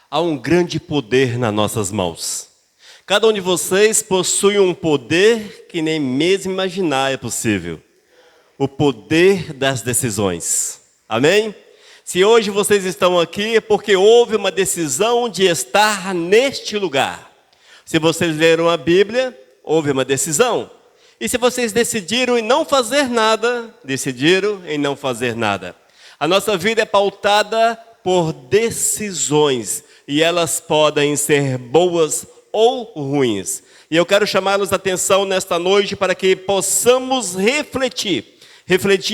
Há um grande poder nas nossas mãos. Cada um de vocês possui um poder que nem mesmo imaginar é possível. O poder das decisões. Amém? Se hoje vocês estão aqui é porque houve uma decisão de estar neste lugar. Se vocês leram a Bíblia, houve uma decisão. E se vocês decidiram em não fazer nada, decidiram em não fazer nada. A nossa vida é pautada por decisões. E elas podem ser boas ou ruins. E eu quero chamá-los a atenção nesta noite para que possamos refletir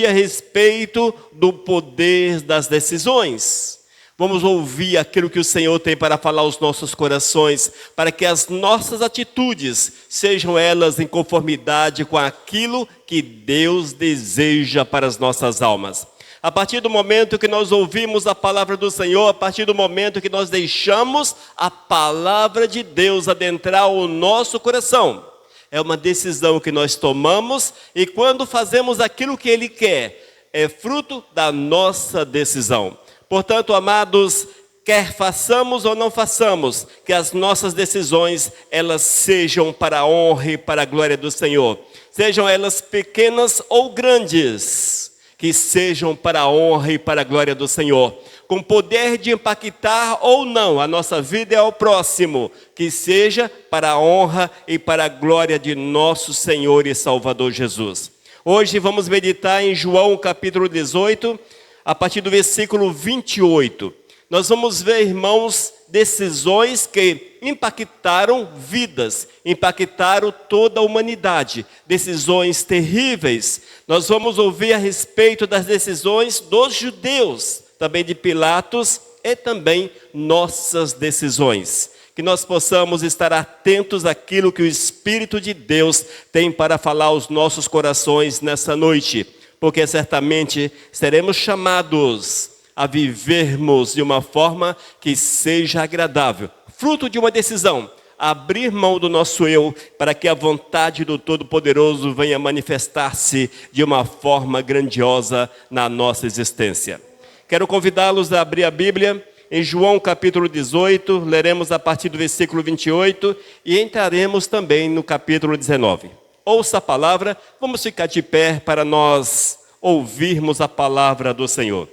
a respeito do poder das decisões. Vamos ouvir aquilo que o Senhor tem para falar aos nossos corações, para que as nossas atitudes sejam elas em conformidade com aquilo que Deus deseja para as nossas almas. A partir do momento que nós ouvimos a palavra do Senhor, a partir do momento que nós deixamos a palavra de Deus adentrar o nosso coração, é uma decisão que nós tomamos e quando fazemos aquilo que Ele quer, é fruto da nossa decisão. Portanto, amados, quer façamos ou não façamos, que as nossas decisões, elas sejam para a honra e para a glória do Senhor. Sejam elas pequenas ou grandes, que sejam para a honra e para a glória do Senhor. Com poder de impactar ou não a nossa vida ao próximo, que seja para a honra e para a glória de nosso Senhor e Salvador Jesus. Hoje vamos meditar em João capítulo 18, a partir do versículo 28. Nós vamos ver, irmãos, decisões que impactaram vidas, impactaram toda a humanidade. Decisões terríveis. Nós vamos ouvir a respeito das decisões dos judeus, também de Pilatos e também nossas decisões. Que nós possamos estar atentos àquilo que o Espírito de Deus tem para falar aos nossos corações nessa noite. Porque certamente seremos chamados a vivermos de uma forma que seja agradável. Fruto de uma decisão, abrir mão do nosso eu, para que a vontade do Todo-Poderoso venha manifestar-se de uma forma grandiosa na nossa existência. Quero convidá-los a abrir a Bíblia em João capítulo 18, leremos a partir do versículo 28 e entraremos também no capítulo 19. Ouça a palavra, vamos ficar de pé para nós ouvirmos a palavra do Senhor.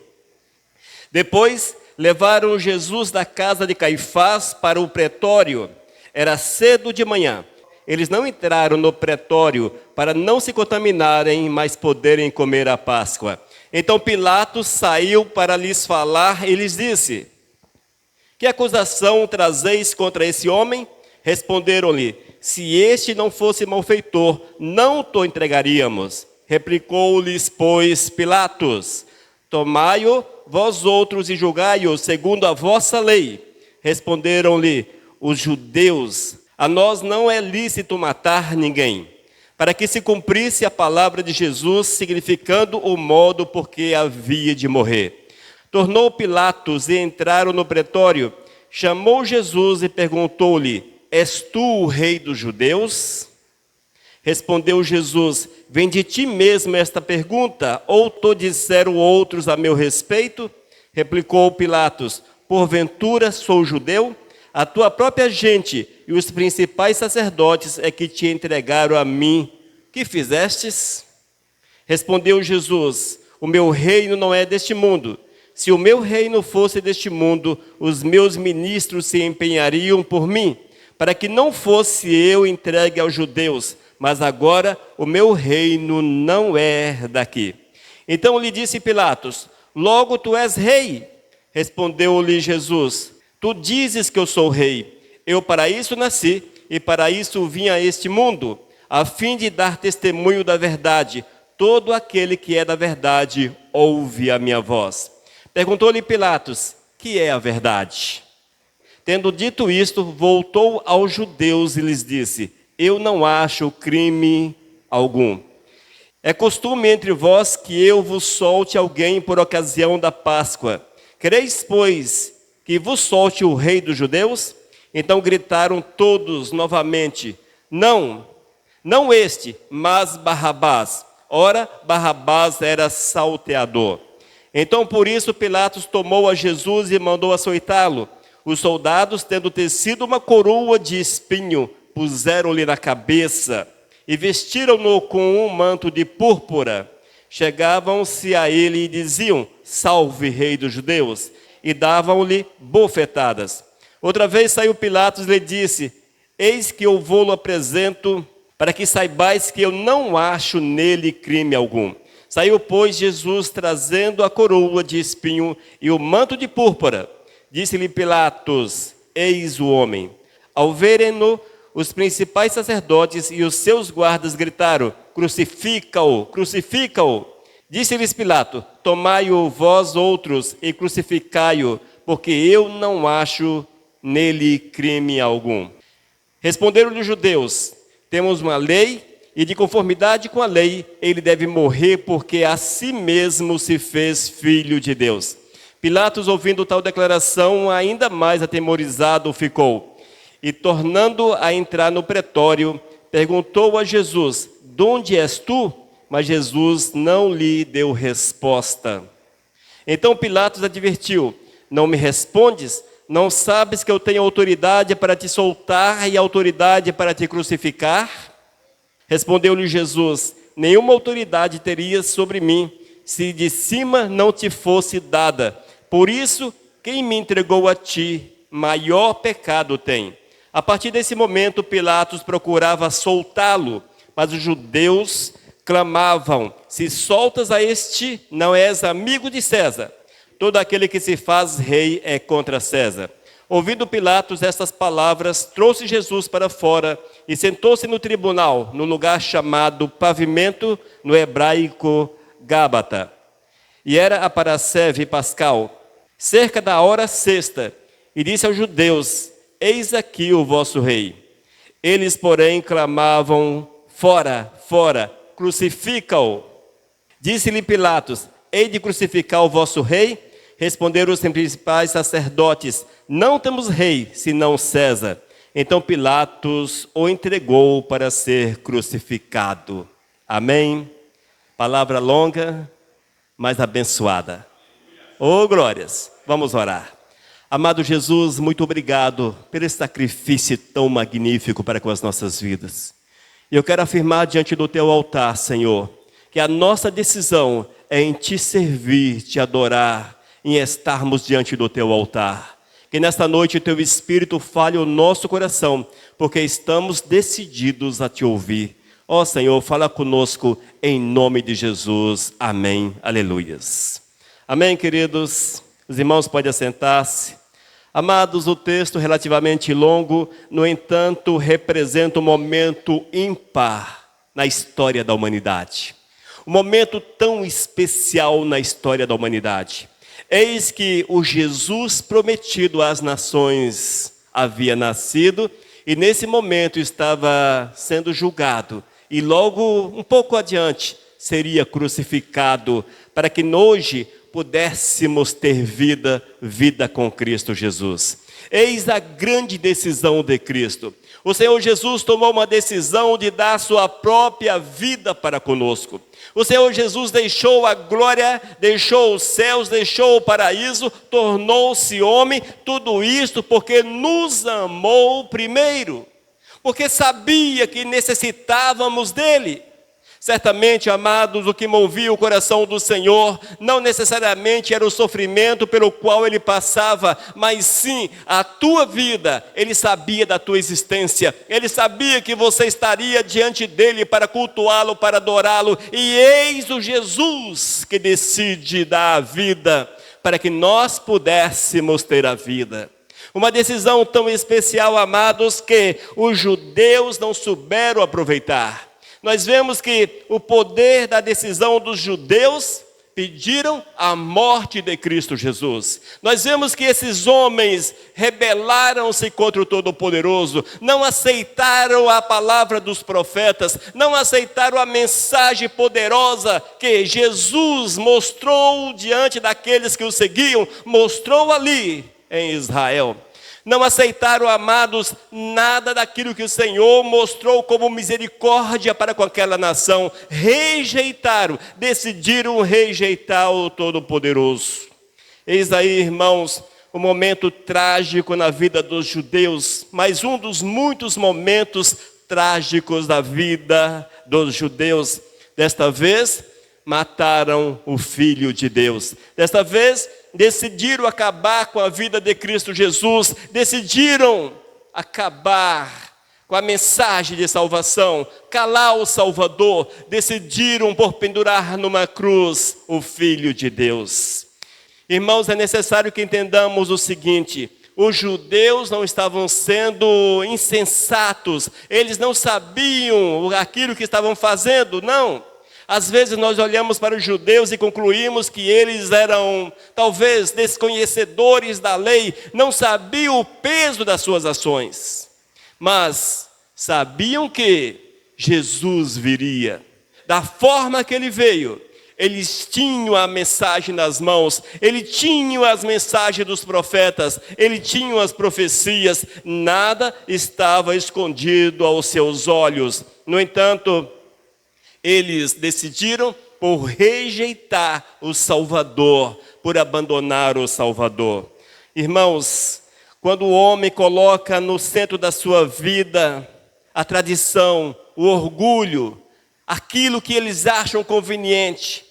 Depois, levaram Jesus da casa de Caifás para o pretório. Era cedo de manhã. Eles não entraram no pretório para não se contaminarem, mas poderem comer a Páscoa. Então Pilatos saiu para lhes falar e lhes disse: que acusação trazeis contra esse homem? Responderam-lhe: se este não fosse malfeitor, não o entregaríamos. Replicou-lhes, pois, Pilatos: tomai-o vós outros e julgai-o segundo a vossa lei. Responderam-lhe os judeus: a nós não é lícito matar ninguém, para que se cumprisse a palavra de Jesus, significando o modo por que havia de morrer. Tornou Pilatos e entraram no pretório. Chamou Jesus e perguntou-lhe: és tu o rei dos judeus? Respondeu Jesus: vem de ti mesmo esta pergunta, ou te disseram outros a meu respeito? Replicou Pilatos: porventura sou judeu? A tua própria gente e os principais sacerdotes é que te entregaram a mim. Que fizestes? Respondeu Jesus: o meu reino não é deste mundo. Se o meu reino fosse deste mundo, os meus ministros se empenhariam por mim, para que não fosse eu entregue aos judeus. Mas agora o meu reino não é daqui. Então lhe disse Pilatos: logo tu és rei. Respondeu-lhe Jesus: tu dizes que eu sou rei. Eu para isso nasci e para isso vim a este mundo, a fim de dar testemunho da verdade. Todo aquele que é da verdade ouve a minha voz. Perguntou-lhe Pilatos: que é a verdade? Tendo dito isto, voltou aos judeus e lhes disse: eu não acho crime algum. É costume entre vós que eu vos solte alguém por ocasião da Páscoa. Quereis, pois, que vos solte o rei dos judeus? Então gritaram todos novamente: não, não este, mas Barrabás. Ora, Barrabás era salteador. Então por isso Pilatos tomou a Jesus e mandou açoitá-lo. Os soldados, tendo tecido uma coroa de espinho, puseram-lhe na cabeça e vestiram-no com um manto de púrpura. Chegavam-se a ele e diziam: Salve, Rei dos Judeus! E davam-lhe bofetadas. Outra vez saiu Pilatos e lhe disse: Eis que eu vou-lo apresento, para que saibais que eu não acho nele crime algum. Saiu, pois, Jesus trazendo a coroa de espinho e o manto de púrpura. Disse-lhe Pilatos: Eis o homem. Ao verem-no, os principais sacerdotes e os seus guardas gritaram: Crucifica-o, crucifica-o. Disse-lhes Pilato: Tomai-o vós outros e crucificai-o, porque eu não acho nele crime algum. Responderam-lhe os judeus: Temos uma lei, e de conformidade com a lei, ele deve morrer, porque a si mesmo se fez filho de Deus. Pilatos, ouvindo tal declaração, ainda mais atemorizado ficou. E, tornando a entrar no pretório, perguntou a Jesus: De onde és tu? Mas Jesus não lhe deu resposta. Então Pilatos advertiu: Não me respondes? Não sabes que eu tenho autoridade para te soltar e autoridade para te crucificar? Respondeu-lhe Jesus: Nenhuma autoridade terias sobre mim, se de cima não te fosse dada. Por isso, quem me entregou a ti, maior pecado tem. A partir desse momento, Pilatos procurava soltá-lo, mas os judeus clamavam: Se soltas a este, não és amigo de César. Todo aquele que se faz rei é contra César. Ouvindo Pilatos estas palavras, trouxe Jesus para fora e sentou-se no tribunal, no lugar chamado Pavimento, no hebraico Gábata. E era a parasceve pascal, cerca da hora sexta, e disse aos judeus: Eis aqui o vosso rei. Eles, porém, clamavam: Fora, fora, crucifica-o. Disse-lhe Pilatos: Hei de crucificar o vosso rei? Responderam os principais sacerdotes: Não temos rei, senão César. Então Pilatos o entregou para ser crucificado. Amém? Palavra longa, mas abençoada. Oh, glórias! Vamos orar. Amado Jesus, muito obrigado por esse sacrifício tão magnífico para com as nossas vidas. E eu quero afirmar diante do teu altar, Senhor, que a nossa decisão é em te servir, te adorar, em estarmos diante do teu altar. Que nesta noite o teu Espírito fale o nosso coração, porque estamos decididos a te ouvir. Ó Senhor, fala conosco em nome de Jesus. Amém. Aleluias. Amém, queridos. Os irmãos podem assentar-se. Amados, o texto relativamente longo, no entanto, representa um momento ímpar na história da humanidade. Um momento tão especial na história da humanidade. Eis que o Jesus prometido às nações havia nascido e nesse momento estava sendo julgado. E logo, um pouco adiante, seria crucificado para que hoje pudéssemos ter vida com Cristo Jesus. Eis a grande decisão de Cristo. O Senhor Jesus tomou uma decisão de dar sua própria vida para conosco. O Senhor Jesus deixou a glória, deixou os céus, deixou o paraíso, tornou-se homem, tudo isto porque nos amou primeiro, porque sabia que necessitávamos dele. Certamente, amados, o que movia o coração do Senhor não necessariamente era o sofrimento pelo qual ele passava, mas sim a tua vida. Ele sabia da tua existência, ele sabia que você estaria diante dele para cultuá-lo, para adorá-lo, e eis o Jesus que decide dar a vida para que nós pudéssemos ter a vida. Uma decisão tão especial, amados, que os judeus não souberam aproveitar. Nós vemos que o poder da decisão dos judeus pediram a morte de Cristo Jesus. Nós vemos que esses homens rebelaram-se contra o Todo-Poderoso, não aceitaram a palavra dos profetas, não aceitaram a mensagem poderosa que Jesus mostrou diante daqueles que o seguiam, mostrou ali em Israel. Não aceitaram, amados, nada daquilo que o Senhor mostrou como misericórdia para com aquela nação. Rejeitaram, decidiram rejeitar o Todo-Poderoso. Eis aí, irmãos, um momento trágico na vida dos judeus, mas um dos muitos momentos trágicos da vida dos judeus. Desta vez, mataram o Filho de Deus. Desta vez, decidiram acabar com a vida de Cristo Jesus, decidiram acabar com a mensagem de salvação, calar o Salvador, decidiram por pendurar numa cruz o Filho de Deus. Irmãos, é necessário que entendamos o seguinte: os judeus não estavam sendo insensatos, eles não sabiam aquilo que estavam fazendo, não. Às vezes nós olhamos para os judeus e concluímos que eles eram talvez desconhecedores da lei, não sabiam o peso das suas ações, mas sabiam que Jesus viria, da forma que ele veio. Eles tinham a mensagem nas mãos, eles tinham as mensagens dos profetas, eles tinham as profecias, nada estava escondido aos seus olhos. No entanto, eles decidiram por rejeitar o Salvador, por abandonar o Salvador. Irmãos, quando o homem coloca no centro da sua vida a tradição, o orgulho, aquilo que eles acham conveniente,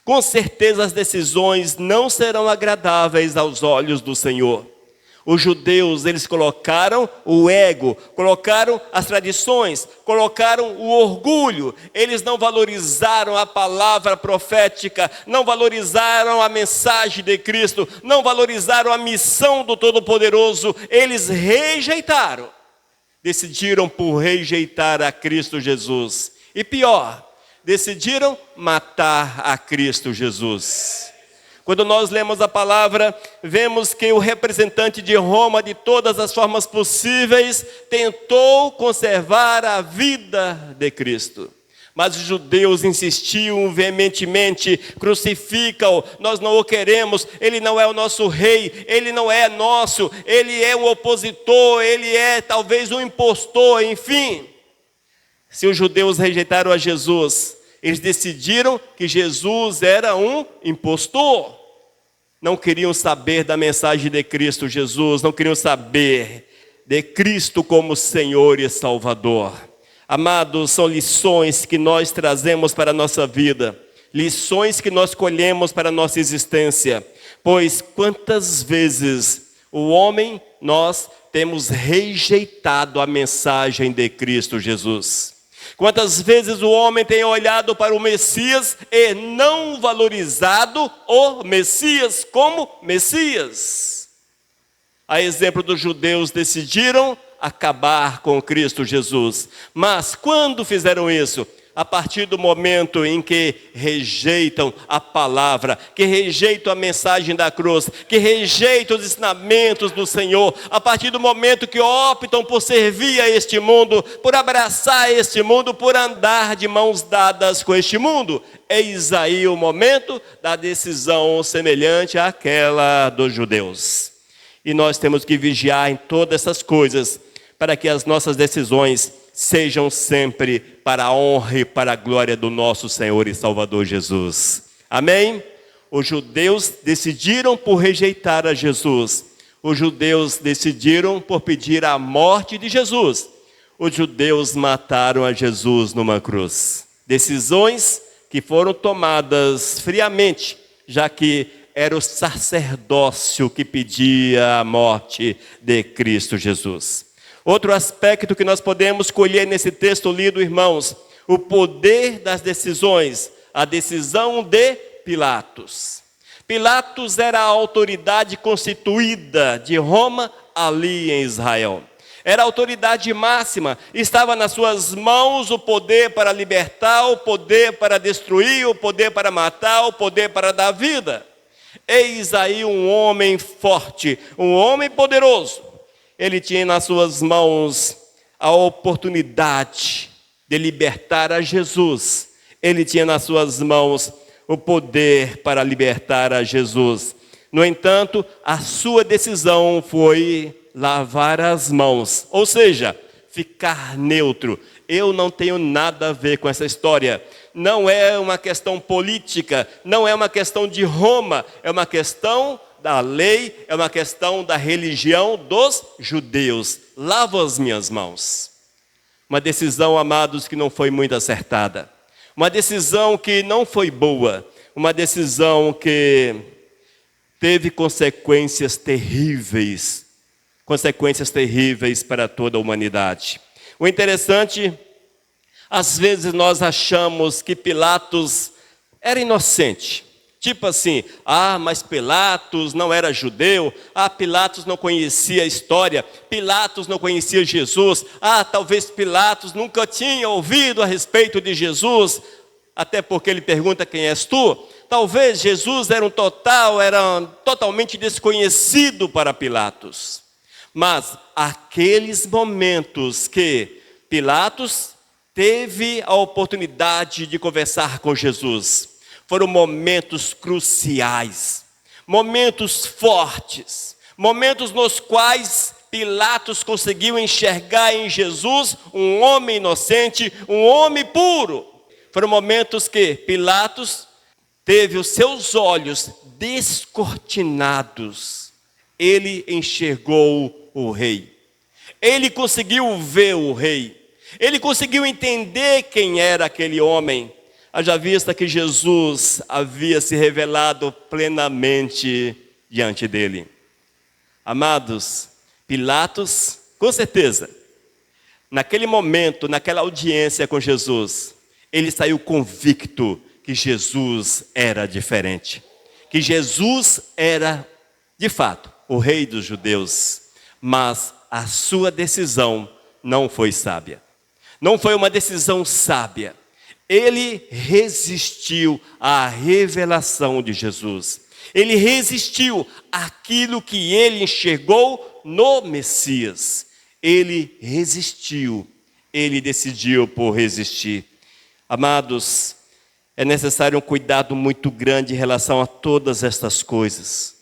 com certeza as decisões não serão agradáveis aos olhos do Senhor. Os judeus, eles colocaram o ego, colocaram as tradições, colocaram o orgulho. Eles não valorizaram a palavra profética, não valorizaram a mensagem de Cristo, não valorizaram a missão do Todo-Poderoso. Eles rejeitaram, decidiram por rejeitar a Cristo Jesus. E pior, decidiram matar a Cristo Jesus. Quando nós lemos a palavra, vemos que o representante de Roma, de todas as formas possíveis, tentou conservar a vida de Cristo. Mas os judeus insistiam veementemente: crucifica-o, nós não o queremos, ele não é o nosso rei, ele não é nosso, ele é um opositor, ele é talvez um impostor, enfim. Se os judeus rejeitaram a Jesus, eles decidiram que Jesus era um impostor. Não queriam saber da mensagem de Cristo Jesus, não queriam saber de Cristo como Senhor e Salvador. Amados, são lições que nós trazemos para a nossa vida, lições que nós colhemos para a nossa existência. Pois quantas vezes nós temos rejeitado a mensagem de Cristo Jesus. Quantas vezes o homem tem olhado para o Messias e não valorizado o Messias como Messias. A exemplo dos judeus, decidiram acabar com Cristo Jesus. Mas quando fizeram isso? A partir do momento em que rejeitam a palavra, que rejeitam a mensagem da cruz, que rejeitam os ensinamentos do Senhor, a partir do momento que optam por servir a este mundo, por abraçar este mundo, por andar de mãos dadas com este mundo, eis aí o momento da decisão semelhante àquela dos judeus. E nós temos que vigiar em todas essas coisas, para que as nossas decisões sejam sempre para a honra e para a glória do nosso Senhor e Salvador Jesus. Amém? Os judeus decidiram por rejeitar a Jesus. Os judeus decidiram por pedir a morte de Jesus. Os judeus mataram a Jesus numa cruz. Decisões que foram tomadas friamente, já que era o sacerdócio que pedia a morte de Cristo Jesus. Outro aspecto que nós podemos colher nesse texto lido, irmãos, o poder das decisões, a decisão de Pilatos. Pilatos era a autoridade constituída de Roma ali em Israel. Era a autoridade máxima, estava nas suas mãos o poder para libertar, o poder para destruir, o poder para matar, o poder para dar vida. Eis aí um homem forte, um homem poderoso. Ele tinha nas suas mãos a oportunidade de libertar a Jesus. Ele tinha nas suas mãos o poder para libertar a Jesus. No entanto, a sua decisão foi lavar as mãos, ou seja, ficar neutro. Eu não tenho nada a ver com essa história. Não é uma questão política, não é uma questão de Roma, é uma questão da lei, é uma questão da religião dos judeus. Lavo as minhas mãos. Uma decisão, amados, que não foi muito acertada. Uma decisão que não foi boa. Uma decisão que teve consequências terríveis para toda a humanidade. O interessante, às vezes nós achamos que Pilatos era inocente. Tipo assim, mas Pilatos não era judeu, Pilatos não conhecia a história, Pilatos não conhecia Jesus, talvez Pilatos nunca tinha ouvido a respeito de Jesus, até porque ele pergunta quem és tu. Talvez Jesus era totalmente desconhecido para Pilatos. Mas aqueles momentos que Pilatos teve a oportunidade de conversar com Jesus, foram momentos cruciais, momentos fortes, momentos nos quais Pilatos conseguiu enxergar em Jesus um homem inocente, um homem puro. Foram momentos que Pilatos teve os seus olhos descortinados. Ele enxergou o rei. Ele conseguiu ver o rei. Ele conseguiu entender quem era aquele homem. Haja vista que Jesus havia se revelado plenamente diante dele. Amados, Pilatos, com certeza, naquele momento, naquela audiência com Jesus, ele saiu convicto que Jesus era diferente. Que Jesus era, de fato, o rei dos judeus. Mas a sua decisão não foi sábia. Não foi uma decisão sábia. Ele resistiu à revelação de Jesus. Ele resistiu àquilo que ele enxergou no Messias. Ele resistiu. Ele decidiu por resistir. Amados, é necessário um cuidado muito grande em relação a todas estas coisas.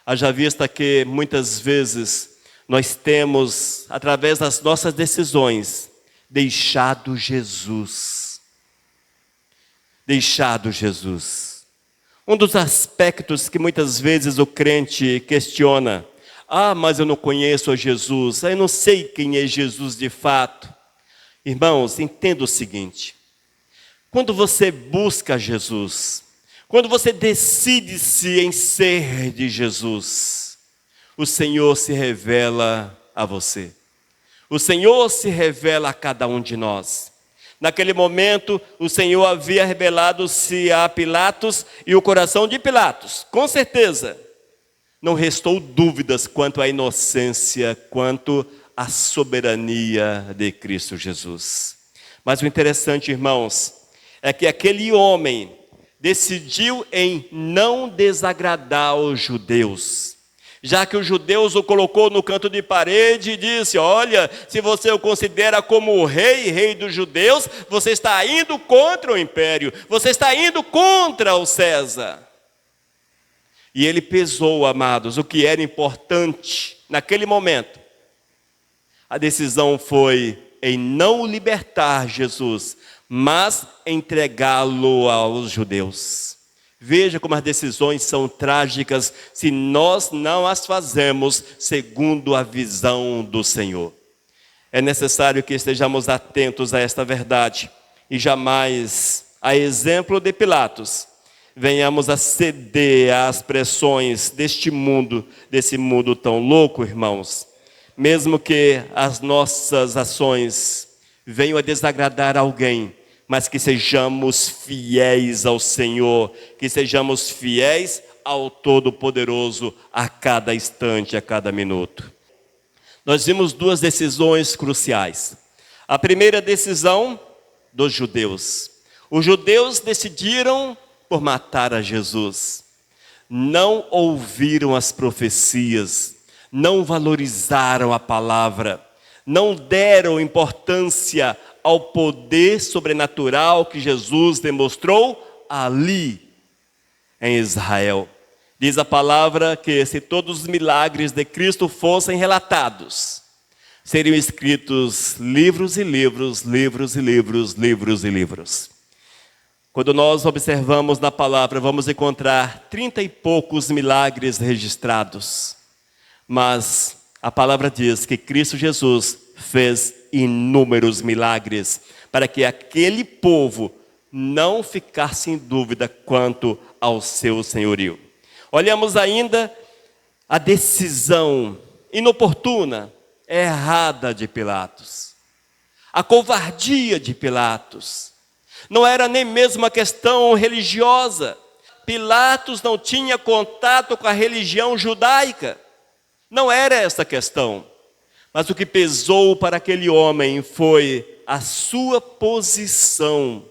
Haja vista que muitas vezes nós temos, através das nossas decisões, deixado Jesus. Um dos aspectos que muitas vezes o crente questiona: mas eu não conheço a Jesus, eu não sei quem é Jesus de fato. Irmãos, entenda o seguinte: quando você busca Jesus, quando você decide-se em ser de Jesus, o Senhor se revela a você. O Senhor se revela a cada um de nós. Naquele momento, o Senhor havia revelado-se a Pilatos e o coração de Pilatos, com certeza, não restou dúvidas quanto à inocência, quanto à soberania de Cristo Jesus. Mas o interessante, irmãos, é que aquele homem decidiu em não desagradar os judeus. Já que os judeus o colocou no canto de parede e disse: olha, se você o considera como o rei dos judeus, você está indo contra o império, você está indo contra o César. E ele pesou, amados, o que era importante naquele momento. A decisão foi em não libertar Jesus, mas entregá-lo aos judeus. Veja como as decisões são trágicas se nós não as fazemos segundo a visão do Senhor. É necessário que estejamos atentos a esta verdade e jamais, a exemplo de Pilatos, venhamos a ceder às pressões desse mundo tão louco, irmãos. Mesmo que as nossas ações venham a desagradar alguém, mas que sejamos fiéis ao Senhor, que sejamos fiéis ao Todo-Poderoso a cada instante, a cada minuto. Nós vimos duas decisões cruciais. A primeira decisão dos judeus. Os judeus decidiram por matar a Jesus. Não ouviram as profecias, não valorizaram a palavra, não deram importância ao poder sobrenatural que Jesus demonstrou ali em Israel. Diz a palavra que se todos os milagres de Cristo fossem relatados, seriam escritos livros e livros, livros e livros, livros e livros. Quando nós observamos na palavra, vamos encontrar 30 e poucos milagres registrados. Mas a palavra diz que Cristo Jesus fez inúmeros milagres para que aquele povo não ficasse em dúvida quanto ao seu senhorio. Olhamos ainda a decisão inoportuna, errada de Pilatos. A covardia de Pilatos. Não era nem mesmo uma questão religiosa. Pilatos não tinha contato com a religião judaica. Não era essa a questão. Mas o que pesou para aquele homem foi a sua posição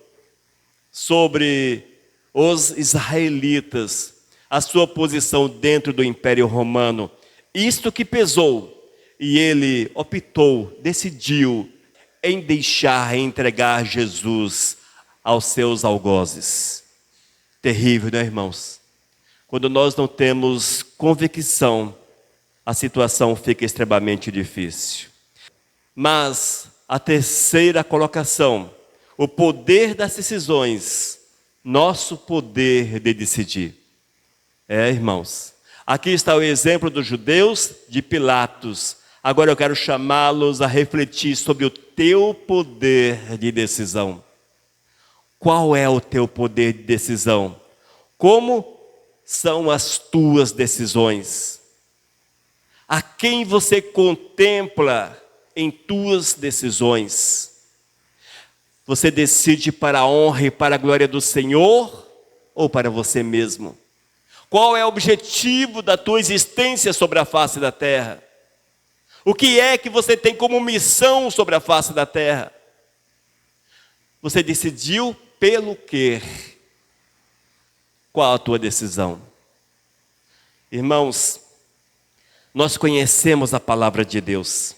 sobre os israelitas, a sua posição dentro do Império Romano. Isto que pesou. E ele optou, decidiu em entregar Jesus aos seus algozes. Terrível, né, irmãos? Quando nós não temos convicção, a situação fica extremamente difícil. Mas a terceira colocação, o poder das decisões, nosso poder de decidir. Irmãos, aqui está o exemplo dos judeus, de Pilatos. Agora eu quero chamá-los a refletir sobre o teu poder de decisão. Qual é o teu poder de decisão? Como são as tuas decisões? A quem você contempla em tuas decisões? Você decide para a honra e para a glória do Senhor ou para você mesmo? Qual é o objetivo da tua existência sobre a face da terra? O que é que você tem como missão sobre a face da terra? Você decidiu pelo quê? Qual a tua decisão? Irmãos, nós conhecemos a palavra de Deus.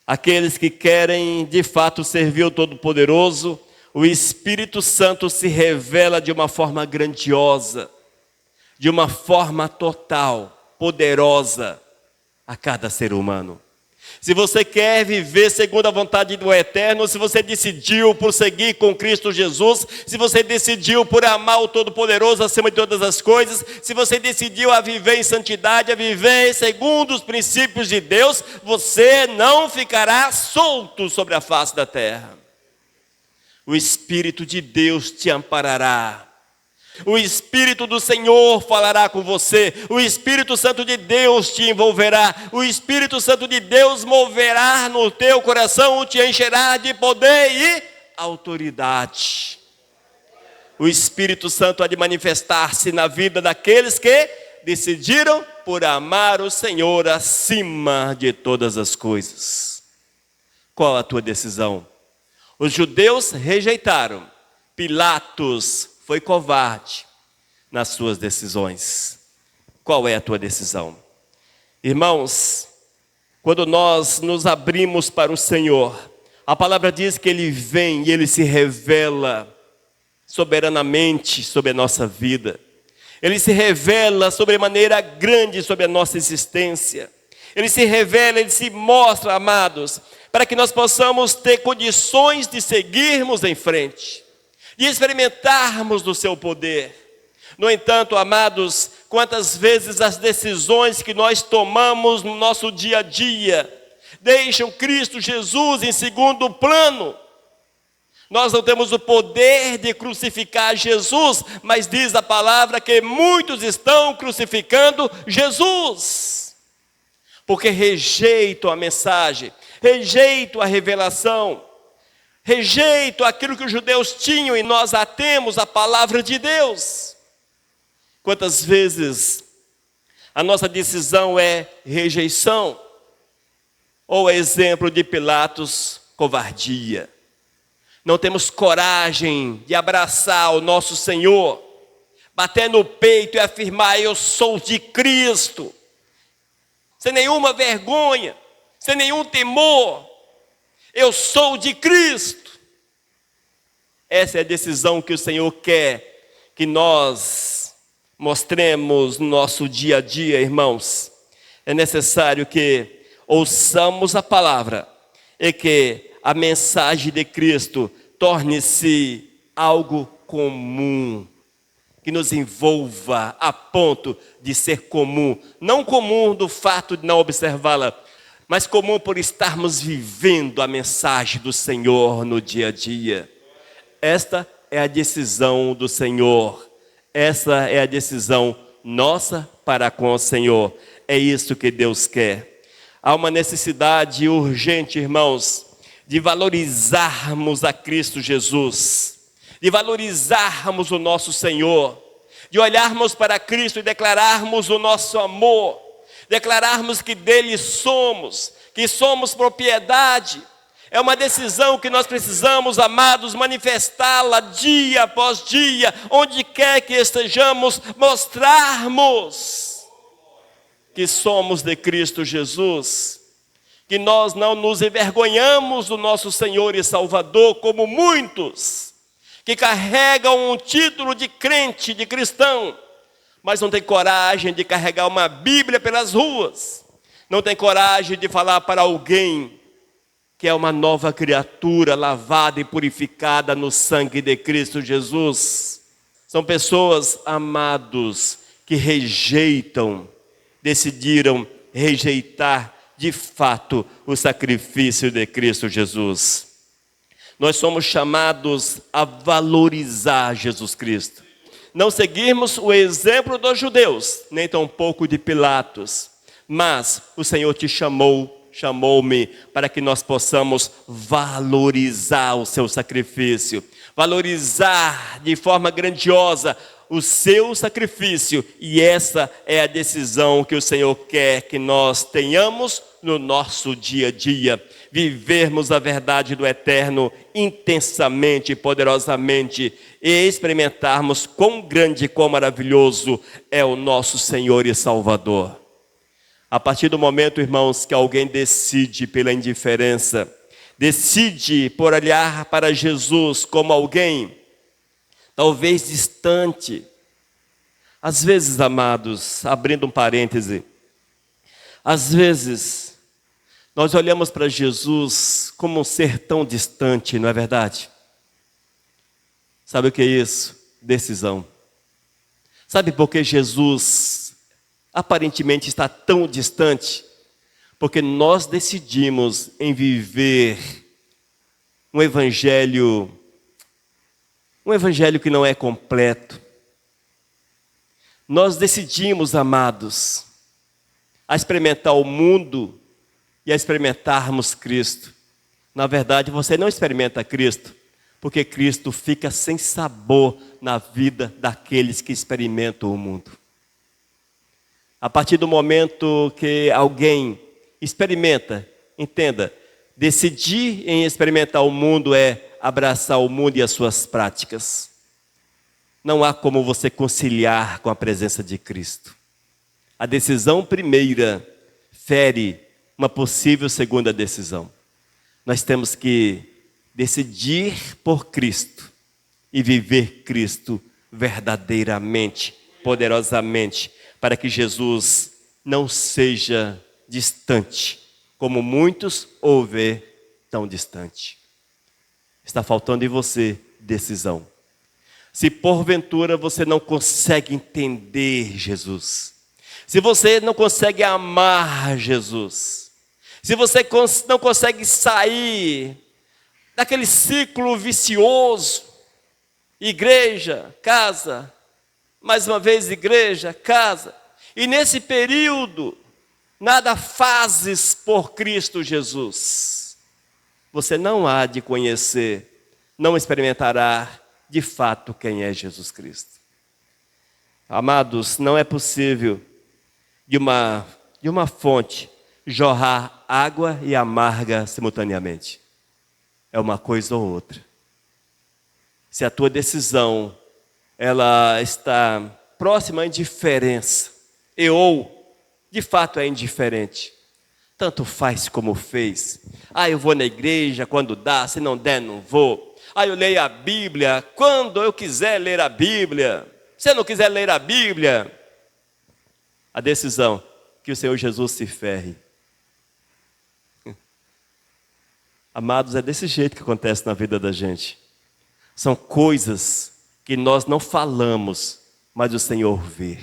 Aqueles que querem de fato servir o Todo-Poderoso, o Espírito Santo se revela de uma forma grandiosa, de uma forma total, poderosa a cada ser humano. Se você quer viver segundo a vontade do Eterno, se você decidiu por seguir com Cristo Jesus, se você decidiu por amar o Todo-Poderoso acima de todas as coisas, se você decidiu a viver em santidade, a viver segundo os princípios de Deus, você não ficará solto sobre a face da terra. O Espírito de Deus te amparará. O Espírito do Senhor falará com você. O Espírito Santo de Deus te envolverá. O Espírito Santo de Deus moverá no teu coração, te encherá de poder e autoridade. O Espírito Santo há de manifestar-se na vida daqueles que decidiram por amar o Senhor acima de todas as coisas. Qual a tua decisão? Os judeus rejeitaram. Pilatos foi covarde nas suas decisões. Qual é a tua decisão? Irmãos, quando nós nos abrimos para o Senhor, a palavra diz que Ele vem e Ele se revela soberanamente sobre a nossa vida. Ele se revela sobremaneira grande sobre a nossa existência. Ele se revela, Ele se mostra, amados, para que nós possamos ter condições de seguirmos em frente, de experimentarmos do seu poder. No entanto, amados, quantas vezes as decisões que nós tomamos no nosso dia a dia deixam Cristo Jesus em segundo plano. Nós não temos o poder de crucificar Jesus, mas diz a palavra que muitos estão crucificando Jesus, porque rejeitam a mensagem, rejeitam a revelação, rejeito aquilo que os judeus tinham e nós a temos, a palavra de Deus. Quantas vezes a nossa decisão é rejeição, ou é exemplo de Pilatos, covardia. Não temos coragem de abraçar o nosso Senhor, bater no peito e afirmar: eu sou de Cristo, sem nenhuma vergonha, sem nenhum temor. Eu sou de Cristo. Essa é a decisão que o Senhor quer que nós mostremos no nosso dia a dia, irmãos. É necessário que ouçamos a palavra e que a mensagem de Cristo torne-se algo comum que nos envolva a ponto de ser comum. Não comum do fato de não observá-la, mas comum por estarmos vivendo a mensagem do Senhor no dia a dia. Esta é a decisão do Senhor. Essa é a decisão nossa para com o Senhor. É isso que Deus quer. Há uma necessidade urgente, irmãos, de valorizarmos a Cristo Jesus, de valorizarmos o nosso Senhor, de olharmos para Cristo e declararmos o nosso amor, declararmos que dele somos, que somos propriedade. É uma decisão que nós precisamos, amados, manifestá-la dia após dia, onde quer que estejamos, mostrarmos que somos de Cristo Jesus, que nós não nos envergonhamos do nosso Senhor e Salvador, como muitos que carregam um título de crente, de cristão, mas não tem coragem de carregar uma Bíblia pelas ruas, não tem coragem de falar para alguém que é uma nova criatura, lavada e purificada no sangue de Cristo Jesus. São pessoas, amados, que decidiram rejeitar de fato o sacrifício de Cristo Jesus. Nós somos chamados a valorizar Jesus Cristo. Não seguirmos o exemplo dos judeus, nem tampouco de Pilatos. Mas o Senhor te chamou-me para que nós possamos valorizar o seu sacrifício. Valorizar de forma grandiosa o seu sacrifício. E essa é a decisão que o Senhor quer que nós tenhamos no nosso dia a dia. Vivermos a verdade do eterno intensamente e poderosamente e experimentarmos quão grande e quão maravilhoso é o nosso Senhor e Salvador. A partir do momento, irmãos, que alguém decide pela indiferença, decide por olhar para Jesus como alguém talvez distante. Às vezes, amados, abrindo um parêntese, às vezes nós olhamos para Jesus como um ser tão distante, não é verdade? Sabe o que é isso? Decisão. Sabe por que Jesus aparentemente está tão distante? Porque nós decidimos em viver um evangelho que não é completo. Nós decidimos, amados, a experimentar o mundo e a experimentarmos Cristo. Na verdade, você não experimenta Cristo, porque Cristo fica sem sabor na vida daqueles que experimentam o mundo. A partir do momento que alguém experimenta, entenda, decidir em experimentar o mundo é abraçar o mundo e as suas práticas. Não há como você conciliar com a presença de Cristo. A decisão primeira fere uma possível segunda decisão. Nós temos que decidir por Cristo e viver Cristo verdadeiramente, poderosamente, para que Jesus não seja distante, como muitos o vê tão distante. Está faltando em você decisão. Se porventura você não consegue entender Jesus, se você não consegue amar Jesus, se você não consegue sair daquele ciclo vicioso, igreja, casa, mais uma vez igreja, casa, e nesse período nada fazes por Cristo Jesus, você não há de conhecer, não experimentará de fato quem é Jesus Cristo. Amados, não é possível de uma fonte jorrar água e amarga simultaneamente. É uma coisa ou outra. Se a tua decisão ela está próxima à indiferença, ou de fato é indiferente, tanto faz como fez. Eu vou na igreja quando dá, se não der não vou. Eu leio a Bíblia quando eu quiser ler a Bíblia. Se eu não quiser ler a Bíblia, a decisão que o Senhor Jesus se ferre. Amados, é desse jeito que acontece na vida da gente. São coisas que nós não falamos, mas o Senhor vê.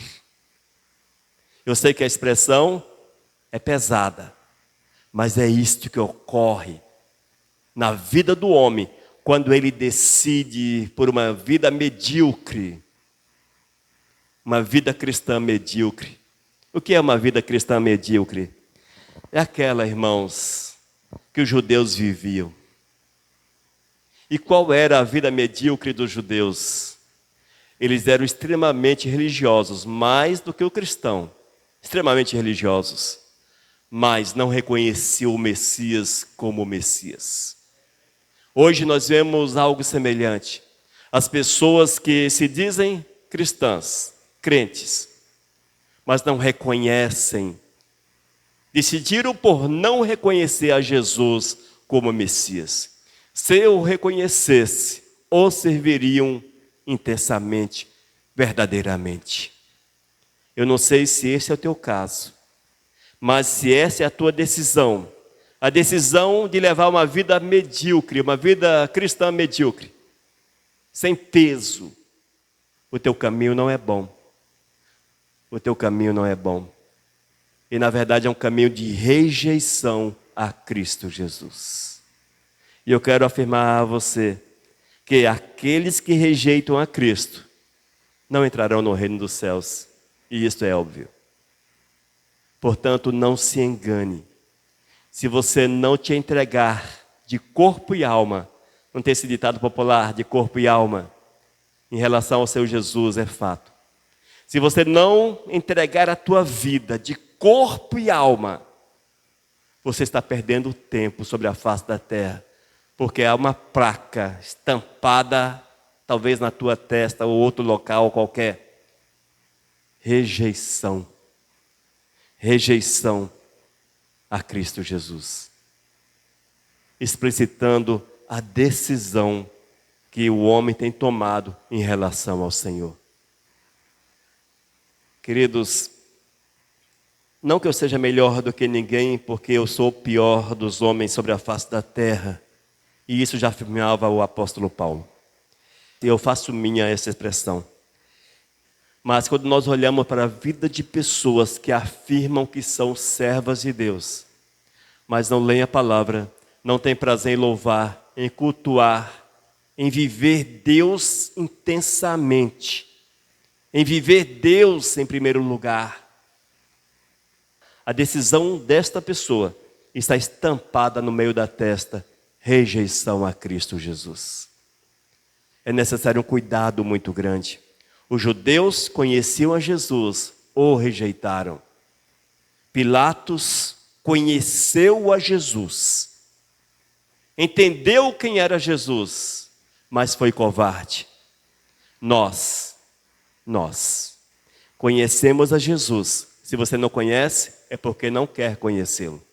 Eu sei que a expressão é pesada, mas é isto que ocorre na vida do homem quando ele decide por uma vida medíocre, uma vida cristã medíocre. O que é uma vida cristã medíocre? É aquela, irmãos, que os judeus viviam. E qual era a vida medíocre dos judeus? Eles eram extremamente religiosos, mais do que o cristão. Extremamente religiosos, mas não reconheciam o Messias como o Messias. Hoje nós vemos algo semelhante. As pessoas que se dizem cristãs, crentes, mas não reconhecem, decidiram por não reconhecer a Jesus como Messias. Se eu reconhecesse, o serviriam intensamente, verdadeiramente. Eu não sei se esse é o teu caso, mas se essa é a tua decisão, a decisão de levar uma vida medíocre, uma vida cristã medíocre, sem peso, o teu caminho não é bom. O teu caminho não é bom. E na verdade é um caminho de rejeição a Cristo Jesus. E eu quero afirmar a você que aqueles que rejeitam a Cristo não entrarão no reino dos céus. E isto é óbvio. Portanto, não se engane. Se você não te entregar de corpo e alma, não tem esse ditado popular de corpo e alma, em relação ao seu Jesus, é fato. Se você não entregar a tua vida de corpo e alma, você está perdendo tempo sobre a face da terra, porque há uma placa estampada, talvez na tua testa ou outro local qualquer. Rejeição. Rejeição a Cristo Jesus. Explicitando a decisão que o homem tem tomado em relação ao Senhor. Queridos, não que eu seja melhor do que ninguém, porque eu sou o pior dos homens sobre a face da terra. E isso já afirmava o apóstolo Paulo. E eu faço minha essa expressão. Mas quando nós olhamos para a vida de pessoas que afirmam que são servas de Deus, mas não leem a palavra, não têm prazer em louvar, em cultuar, em viver Deus intensamente, em viver Deus em primeiro lugar, a decisão desta pessoa está estampada no meio da testa: rejeição a Cristo Jesus. É necessário um cuidado muito grande. Os judeus conheciam a Jesus, o rejeitaram. Pilatos conheceu a Jesus, entendeu quem era Jesus, mas foi covarde. Nós conhecemos a Jesus. Se você não conhece, é porque não quer conhecê-lo.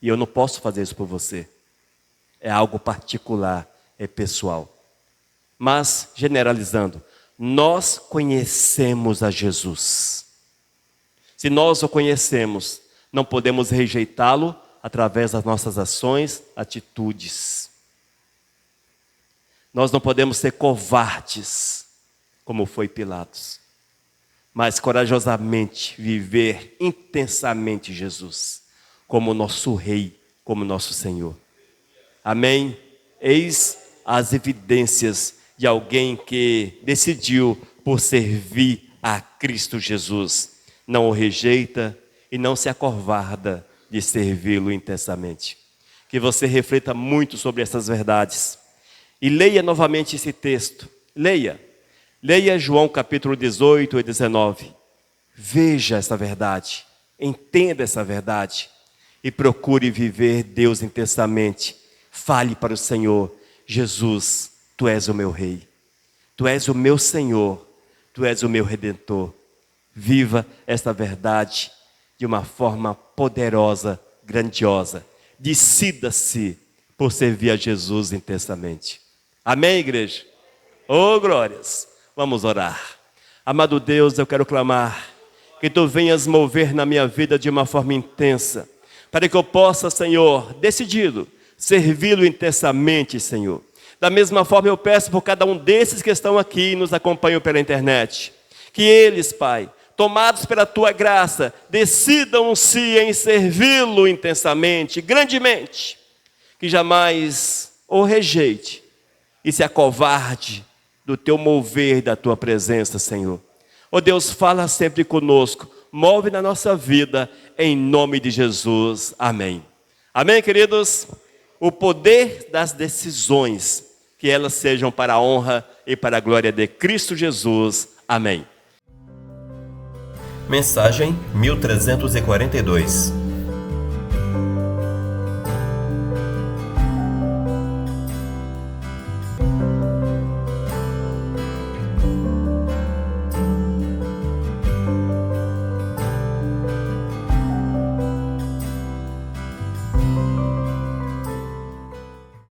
E eu não posso fazer isso por você. É algo particular, é pessoal. Mas, generalizando, nós conhecemos a Jesus. Se nós o conhecemos, não podemos rejeitá-lo através das nossas ações, atitudes. Nós não podemos ser covardes, como foi Pilatos, mas corajosamente viver intensamente Jesus, como nosso Rei, como nosso Senhor. Amém? Eis as evidências de alguém que decidiu por servir a Cristo Jesus. Não o rejeita e não se acovarda de servi-lo intensamente. Que você reflita muito sobre essas verdades. E leia novamente esse texto. Leia João capítulo 18 e 19. Veja essa verdade. Entenda essa verdade. E procure viver Deus intensamente. Fale para o Senhor: Jesus, Tu és o meu Rei, Tu és o meu Senhor, Tu és o meu Redentor. Viva esta verdade de uma forma poderosa, grandiosa. Decida-se por servir a Jesus intensamente. Amém, igreja? Oh, glórias! Vamos orar. Amado Deus, eu quero clamar que Tu venhas mover na minha vida de uma forma intensa, para que eu possa, Senhor, decidido, servi-lo intensamente, Senhor. Da mesma forma eu peço por cada um desses que estão aqui e nos acompanham pela internet, que eles, Pai, tomados pela Tua graça, decidam-se em servi-lo intensamente, grandemente, que jamais o rejeite e se acovarde do Teu mover, da Tua presença, Senhor. Ó Deus, fala sempre conosco, move na nossa vida, em nome de Jesus. Amém. Amém, queridos? O poder das decisões, que elas sejam para a honra e para a glória de Cristo Jesus. Amém. Mensagem 1342.